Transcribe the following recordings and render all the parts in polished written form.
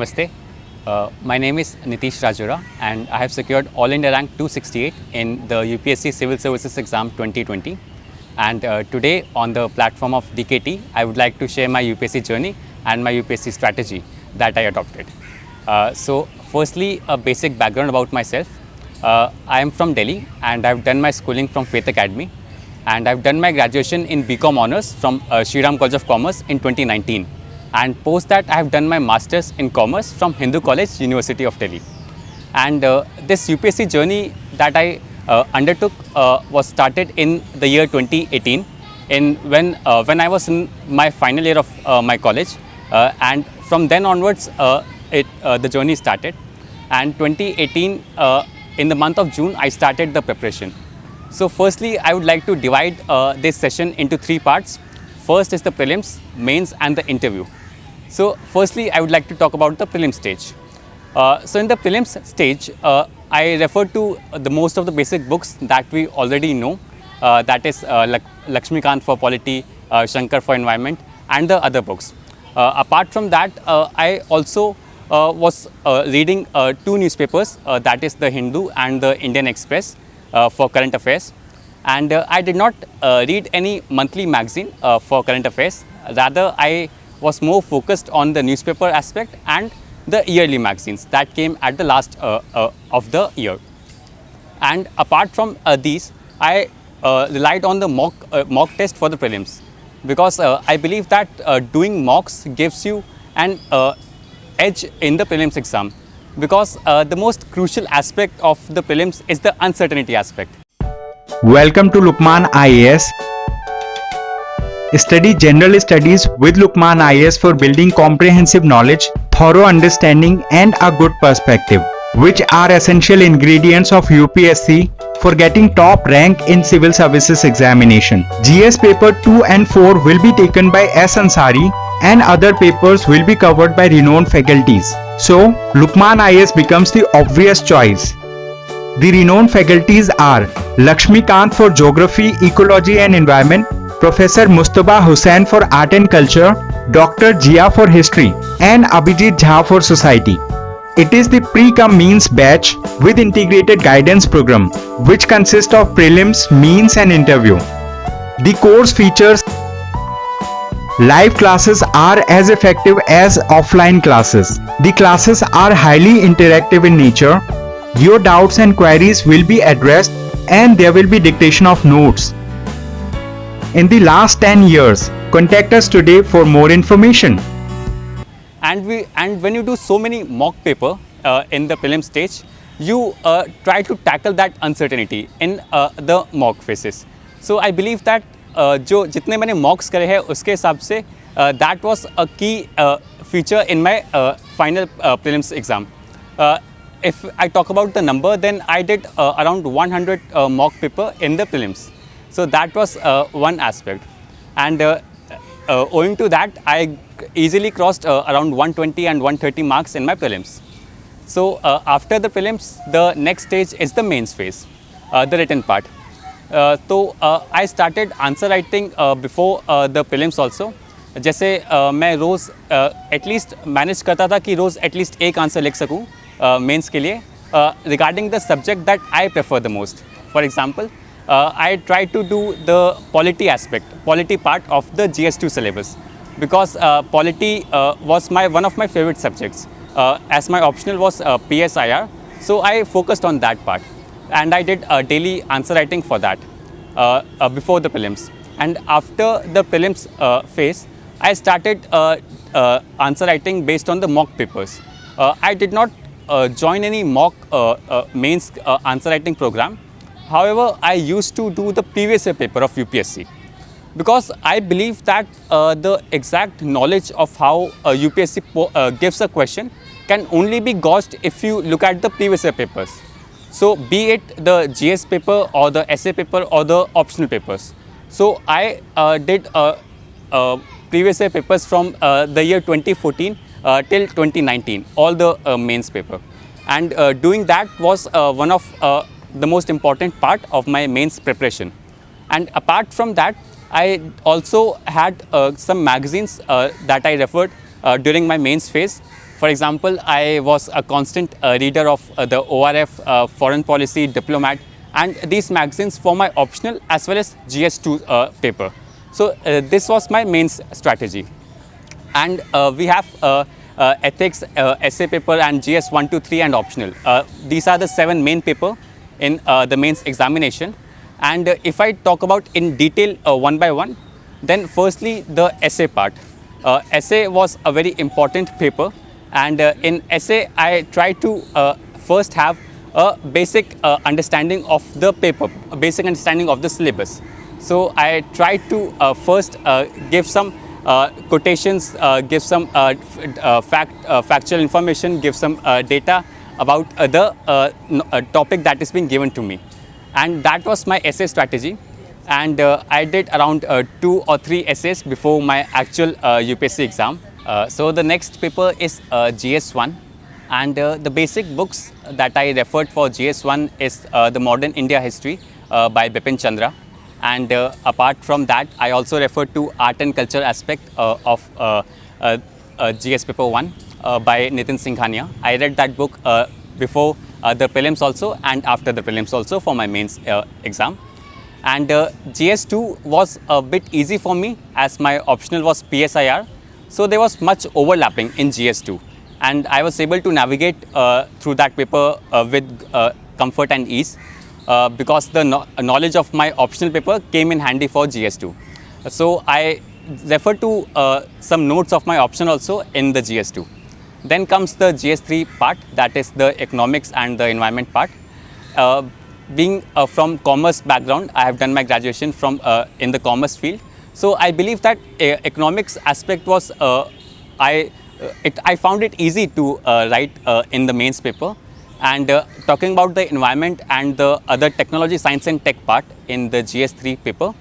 Namaste. My name is Nitish Rajura and I have secured All India rank 268 in the UPSC Civil Services Exam 2020. And today on the platform of DKT, I would like to share my UPSC journey and my UPSC strategy that I adopted. So firstly, a basic background about myself. I am from Delhi and I have done my schooling from Faith Academy. And I have done my graduation in BCom Honours from Shri Ram College of Commerce in 2019. And post that, I have done my Masters in Commerce from Hindu College, University of Delhi. And this UPSC journey that I undertook was started in the year 2018, when I was in my final year of my college. And from then onwards, the journey started. And 2018, in the month of June, I started the preparation. So firstly, I would like to divide this session into three parts. First is the prelims, mains and the interview. So firstly, I would like to talk about the prelim stage. So in the prelims stage, I refer to the most of the basic books that we already know. That is Lakshmikant for Polity, Shankar for Environment and the other books. Apart from that, I also was reading two newspapers, that is the Hindu and the Indian Express for current affairs. And I did not read any monthly magazine for current affairs. Rather, I was more focused on the newspaper aspect and the yearly magazines that came at the last of the year. And apart from these, I relied on the mock test for the prelims, because I believe that doing mocks gives you an edge in the prelims exam, because the most crucial aspect of the prelims is the uncertainty aspect. Welcome to Lukman IAS. Study General Studies with Lukman IAS for building comprehensive knowledge, thorough understanding and a good perspective, which are essential ingredients of UPSC for getting top rank in Civil Services Examination. GS paper 2 and 4 will be taken by S. Ansari and other papers will be covered by renowned faculties. So, Lukman IAS becomes the obvious choice. The renowned faculties are Lakshmikant for Geography, Ecology and Environment, Professor Mustafa Hussain for Art and Culture, Dr. Jia for History and Abhijit Jha for Society. It is the pre-cum-means batch with integrated guidance program, which consists of prelims, means and interview. The course features live classes are as effective as offline classes. The classes are highly interactive in nature. Your doubts and queries will be addressed and there will be dictation of notes. In the last 10 years, contact us today for more information. And when you do so many mock paper in the prelim stage, you try to tackle that uncertainty in the mock phases. So I believe that जो जितने मैंने mocks करे हैं उसके हिसाब से that was a key feature in my final prelims exam. If I talk about the number, then I did around 100 mock paper in the prelims. So that was one aspect, and owing to that, I easily crossed around 120 and 130 marks in my prelims. So after the prelims, the next stage is the mains phase, the written part. So I started answer writing before the prelims also. जैसे मैं रोज़ at least manage करता था कि रोज़ at least एक answer लिख सकूँ mains के लिए regarding the subject that I prefer the most. For example, I try to do the polity part of the GS2 syllabus, because polity was one of my favorite subjects, as my optional was PSIR. So I focused on that part and I did daily answer writing for that before the prelims. And after the prelims phase, I started answer writing based on the mock papers. I did not join any mock mains answer writing program. However, I used to do the previous year paper of UPSC, because I believe that the exact knowledge of how UPSC gives a question can only be gauged if you look at the previous year papers. So be it the GS paper or the essay paper or the optional papers. So I did previous year papers from the year 2014 till 2019, all the mains paper. And doing that was one of the most important part of my mains preparation. And apart from that, I also had some magazines that I referred during my mains phase. For example, I was a constant reader of the ORF, Foreign Policy, Diplomat, and these magazines for my optional as well as GS2 paper. So this was my mains strategy. And we have ethics, essay paper, and GS 1, 2, 3 and optional. These are the 7 main paper in the mains examination. And if I talk about in detail one by one, then firstly the essay part. Essay was a very important paper, and in essay I tried to first have a basic understanding of the paper, a basic understanding of the syllabus. So I tried to first give some quotations, give some factual information, give some data about the topic that is being given to me. And that was my essay strategy. And I did around 2 or 3 essays before my actual UPSC exam. So the next paper is GS1. And the basic books that I referred for GS1 is the Modern India History by Bipin Chandra. And apart from that, I also referred to Art and Culture aspect of GS paper 1 by Nitin Singhania. I read that book before the prelims also and after the prelims also for my mains exam. And GS2 was a bit easy for me as my optional was PSIR. So there was much overlapping in GS2. And I was able to navigate through that paper with comfort and ease because the knowledge of my optional paper came in handy for GS2. So I referred to some notes of my option also in the GS2. Then comes the GS3 part, that is the economics and the environment part. Being from commerce background, I have done my graduation from in the commerce field. So I believe that economics aspect was I found it easy to write in the mains paper. And talking about the environment and the other technology, science and tech part in the GS3 paper,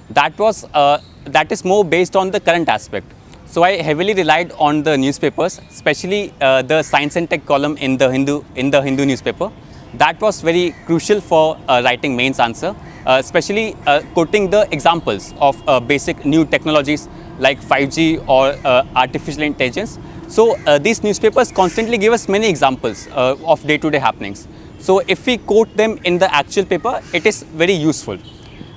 that is more based on the current aspect. So I heavily relied on the newspapers, especially the science and tech column in the Hindu newspaper. That was very crucial for writing mains answer, especially quoting the examples of basic new technologies like 5G or artificial intelligence. So these newspapers constantly give us many examples of day-to-day happenings. So if we quote them in the actual paper, it is very useful.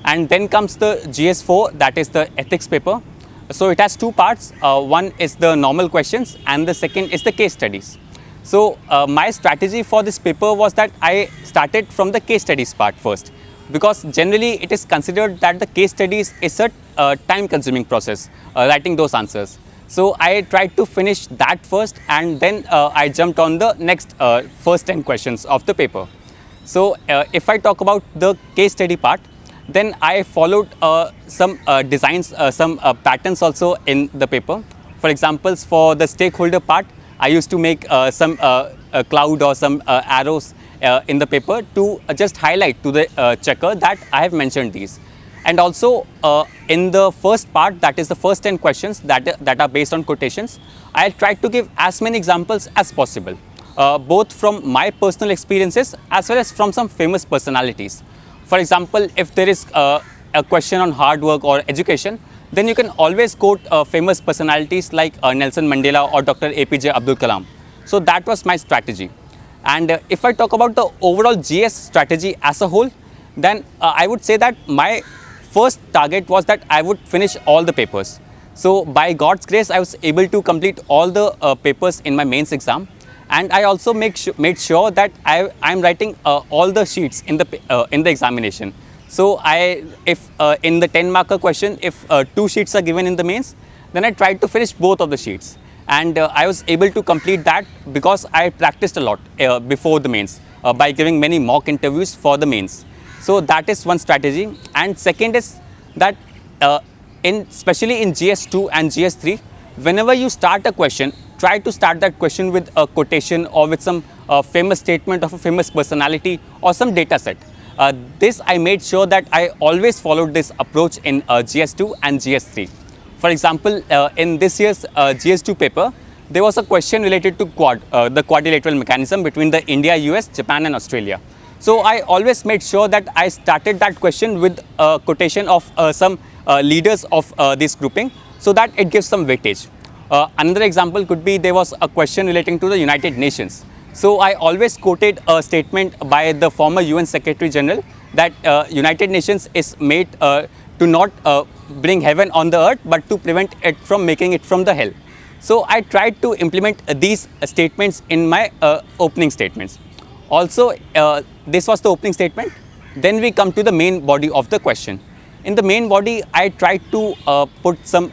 And then comes the GS4, that is the ethics paper. So it has 2 parts. One is the normal questions and the second is the case studies. So my strategy for this paper was that I started from the case studies part first, because generally it is considered that the case studies is a time-consuming process, writing those answers. So I tried to finish that first, and then I jumped on the next first 10 questions of the paper. So if I talk about the case study part, then I followed some designs, some patterns also in the paper. For example, for the stakeholder part, I used to make some cloud or some arrows in the paper to just highlight to the checker that I have mentioned these. And also in the first part, that is the first 10 questions that are based on quotations, I tried to give as many examples as possible, both from my personal experiences as well as from some famous personalities. For example, if there is a question on hard work or education, then you can always quote famous personalities like Nelson Mandela or Dr. APJ Abdul Kalam. So that was my strategy. And if I talk about the overall GS strategy as a whole, then I would say that my first target was that I would finish all the papers. So by God's grace, I was able to complete all the papers in my mains exam. And I also made sure that I'm writing all the sheets in the examination. So if in the 10 marker question, if 2 sheets are given in the mains, then I tried to finish both of the sheets. And I was able to complete that because I practiced a lot before the mains by giving many mock interviews for the mains. So that is one strategy. And second is that especially in GS2 and GS3, whenever you start a question, try to start that question with a quotation or with some famous statement of a famous personality or some data set. This I made sure that I always followed this approach in GS2 and GS3. For example, in this year's GS2 paper, there was a question related to the quadrilateral mechanism between the India, US, Japan and Australia. So I always made sure that I started that question with a quotation of some leaders of this grouping, so that it gives some weightage. Another example could be there was a question relating to the United Nations. So I always quoted a statement by the former UN Secretary General that United Nations is made to not bring heaven on the earth, but to prevent it from making it from the hell. So I tried to implement these statements in my opening statements. Also, this was the opening statement. Then we come to the main body of the question. In the main body, I tried to put some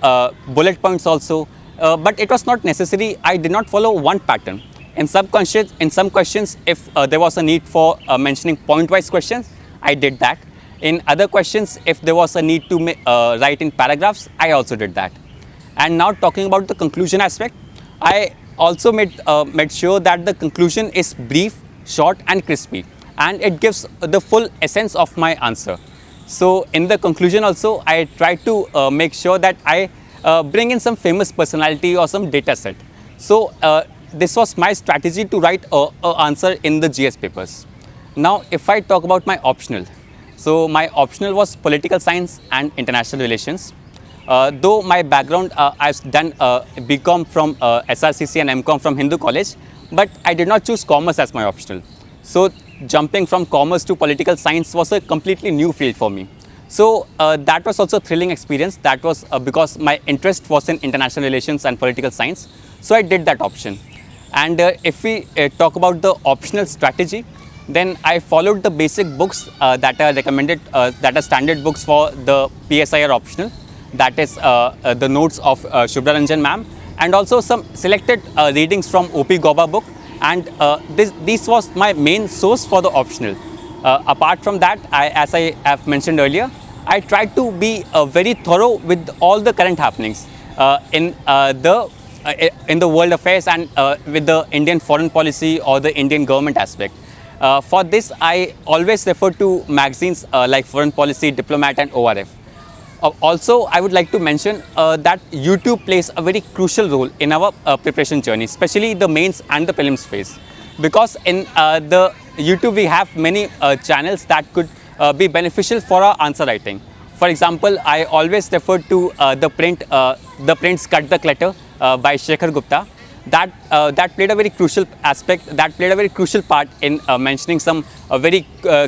bullet points also, but it was not necessary. I did not follow one pattern. In some questions, if there was a need for mentioning point-wise questions, I did that. In other questions, if there was a need to write in paragraphs, I also did that. And now talking about the conclusion aspect, I also made sure that the conclusion is brief, short and crispy, and it gives the full essence of my answer. So in the conclusion also, I try to make sure that I bring in some famous personality or some data set. So this was my strategy to write an answer in the GS papers. Now if I talk about my optional, so my optional was political science and international relations. Though my background, I've done BCom from SRCC and MCom from Hindu College, but I did not choose commerce as my optional. So jumping from commerce to political science was a completely new field for me. So that was also a thrilling experience. That was because my interest was in international relations and political science. So I did that option. And if we talk about the optional strategy, then I followed the basic books that are recommended, that are standard books for the PSIR optional. That is the notes of Shubhra Ranjan ma'am, and also some selected readings from O.P. Gauba book. And this was my main source for the optional. Apart from that, as I have mentioned earlier, I tried to be very thorough with all the current happenings in the world affairs and with the Indian foreign policy or the Indian government aspect. For this, I always refer to magazines like Foreign Policy, Diplomat and ORF. Also, I would like to mention that YouTube plays a very crucial role in our preparation journey, especially the mains and the prelims phase. Because in the YouTube, we have many channels that could be beneficial for our answer writing. For example, I always refer to the Print's Cut the Clutter by Shekhar Gupta. That played a very crucial aspect, that played a very crucial part in mentioning some very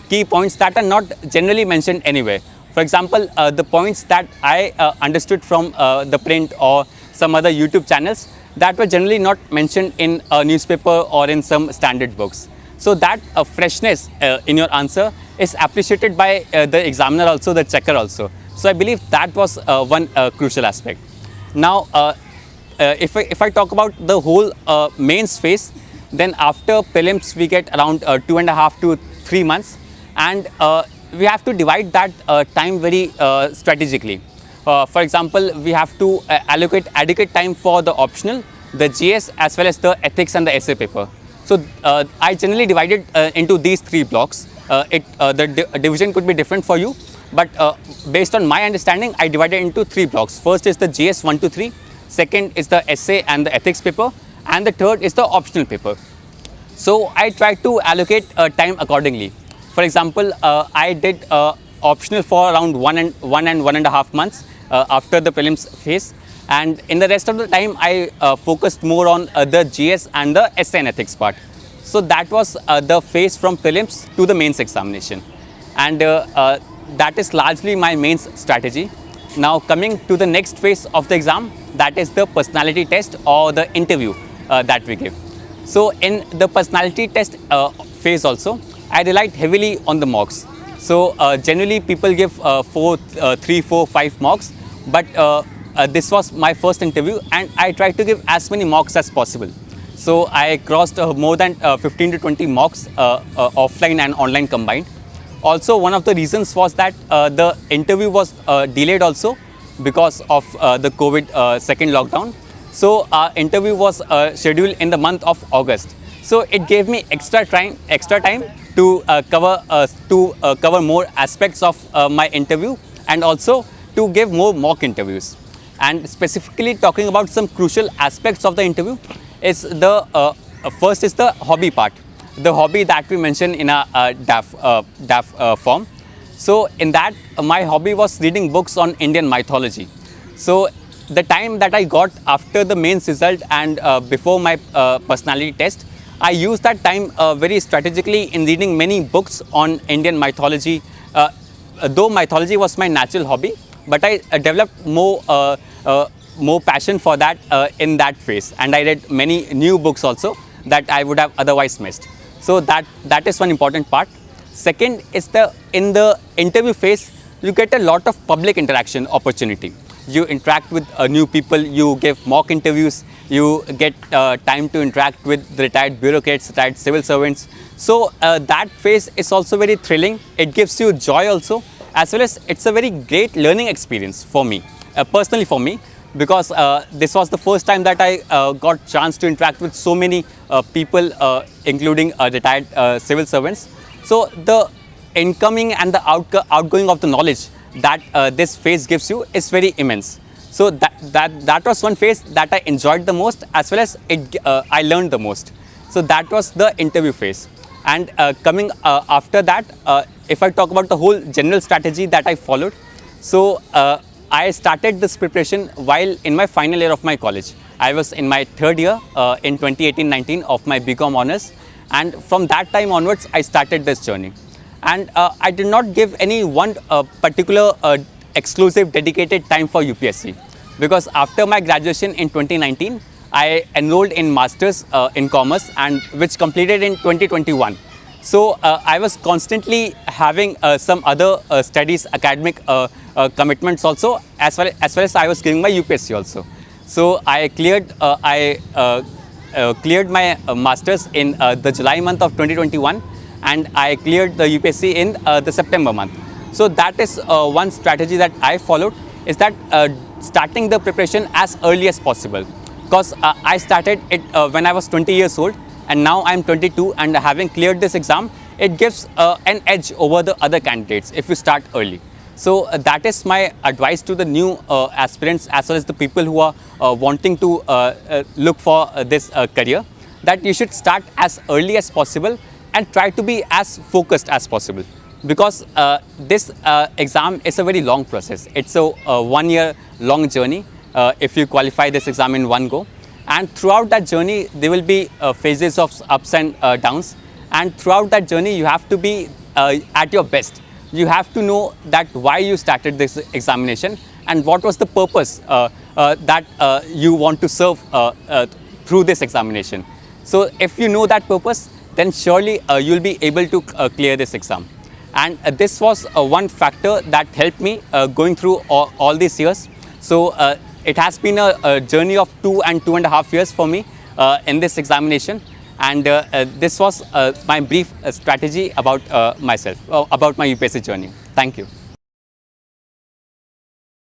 key points that are not generally mentioned anywhere. For example, the points that I understood from the Print or some other YouTube channels that were generally not mentioned in a newspaper or in some standard books. So that freshness in your answer is appreciated by the examiner also, the checker also. So I believe that was one crucial aspect. Now, if I talk about the whole mains phase, then after prelims we get around 2.5 to 3 months, and we have to divide that time very strategically. For example, we have to allocate adequate time for the optional, the GS as well as the ethics and the essay paper. So I generally divided into these 3 blocks. The division could be different for you, but based on my understanding, I divided into 3 blocks. First is the GS 1 to 3, second is the essay and the ethics paper, and the third is the optional paper. So I tried to allocate time accordingly. For example, I did optional for around 1.5 months after the prelims phase, and in the rest of the time I focused more on the GS and the essay and ethics part. So that was the phase from prelims to the mains examination, and that is largely my mains strategy. Now coming to the next phase of the exam, that is the personality test or the interview that we give. So in the personality test phase also, I relied heavily on the mocks. So generally people give 3, 4, 5 mocks, but this was my first interview and I tried to give as many mocks as possible. So I crossed more than 15 to 20 mocks offline and online combined. Also, one of the reasons was that the interview was delayed also because of the COVID second lockdown. So our interview was scheduled in the month of August. So it gave me extra time to cover more aspects of my interview and also to give more mock interviews. And specifically talking about some crucial aspects of the interview is the first is the hobby part, the hobby that we mentioned in a DAF form. So in that, my hobby was reading books on Indian mythology. So the time that I got after the mains result and before my personality test, I used that time very strategically in reading many books on Indian mythology. Though mythology was my natural hobby, but I developed more passion for that in that phase, and I read many new books also that I would have otherwise missed. So that is one important part. Second is in the interview phase, you get a lot of public interaction opportunity. You interact with new people, you give mock interviews, you get time to interact with the retired bureaucrats, retired civil servants. So that phase is also very thrilling. It gives you joy also, as well as it's a very great learning experience for me, personally for me, because this was the first time that I got chance to interact with so many people, including retired civil servants. So the incoming and the outgoing of the knowledge that this phase gives you is very immense. So that was one phase that I enjoyed the most, as well as I learned the most. So that was the interview phase. And coming after that, if I talk about the whole general strategy that I followed, so I started this preparation while in my final year of my college. I was in my third year in 2018-19 of my BCom honors, and from that time onwards I started this journey. And I did not give any one particular exclusive dedicated time for UPSC, because after my graduation in 2019 I enrolled in Masters in Commerce, and which completed in 2021. So I was constantly having some other studies, academic commitments also, as well as I was giving my UPSC also. So I cleared my masters in the July month of 2021, and I cleared the UPSC in the September month. So that is one strategy that I followed, is that starting the preparation as early as possible, because I started it when I was 20 years old, and now I am 22, and having cleared this exam, it gives an edge over the other candidates if you start early. So that is my advice to the new aspirants, as well as the people who are wanting to look for this career, that you should start as early as possible and try to be as focused as possible, because this exam is a very long process. It's a 1 year long journey if you qualify this exam in one go. And throughout that journey, there will be phases of ups and downs. And throughout that journey, you have to be at your best. You have to know that why you started this examination and what was the purpose that you want to serve through this examination. So if you know that purpose, then surely you'll be able to clear this exam. And this was one factor that helped me going through all these years. So it has been a journey of 2 and 2.5 years for me in this examination. And this was my brief strategy about myself, about my UPSC journey. Thank you.